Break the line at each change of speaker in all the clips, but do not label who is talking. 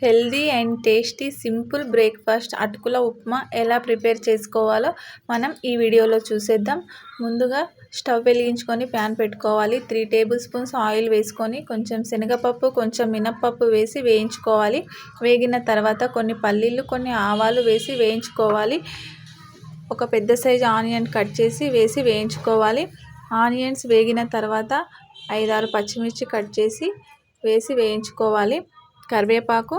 Healthy and tasty simple breakfast అటుకుల ఉప్మా ఎలా prepare చేసుకోవాలో మనం ఈ వీడియోలో చూసేద్దాం. ముందుగా స్టవ్ వెలిగించుకొని ప్యాన్ పెట్టుకోవాలి. 3 టేబుల్ స్పూన్స్ ఆయిల్ వేసుకొని కొంచెం శనగపప్పు, కొంచెం మినప్పప్పు వేసి వేయించుకోవాలి. వేగిన తర్వాత కొన్ని పల్లీలు, కొన్ని ఆవాలు వేసి వేయించుకోవాలి. ఒక పెద్ద సైజు ఆనియన్ కట్ చేసి వేసి వేయించుకోవాలి. ఆనియన్స్ వేగిన తర్వాత 5-6 పచ్చిమిర్చి కట్ చేసి వేసి వేయించుకోవాలి. కరివేపాకు,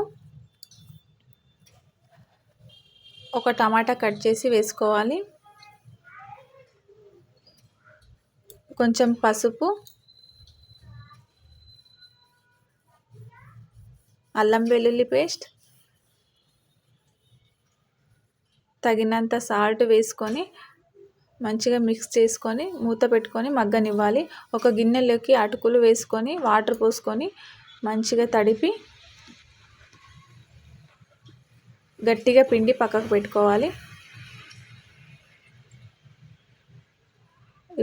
ఒక టమాటా కట్ చేసి వేసుకోవాలి. కొంచెం పసుపు, అల్లం వెల్లుల్లి పేస్ట్, తగినంత సాల్ట్ వేసుకొని మంచిగా మిక్స్ చేసుకొని మూత పెట్టుకొని మగ్గనివ్వాలి. ఒక గిన్నెలోకి అటుకులు వేసుకొని వాటర్ పోసుకొని మంచిగా తడిపి గట్టిగా పిండి పక్కకు పెట్టుకోవాలి.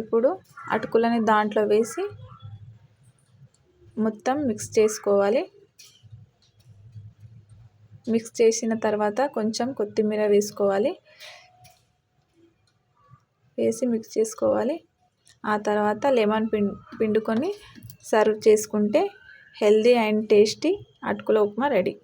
ఇప్పుడు అటుకులని దాంట్లో వేసి మొత్తం మిక్స్ చేసుకోవాలి. మిక్స్ చేసిన తర్వాత కొంచెం కొత్తిమీర వేసుకోవాలి. వేసి మిక్స్ చేసుకోవాలి. ఆ తర్వాత లెమన్ పిండుకొని సర్వ్ చేసుకుంటే హెల్దీ అండ్ టేస్టీ అటుకుల ఉప్మా రెడీ.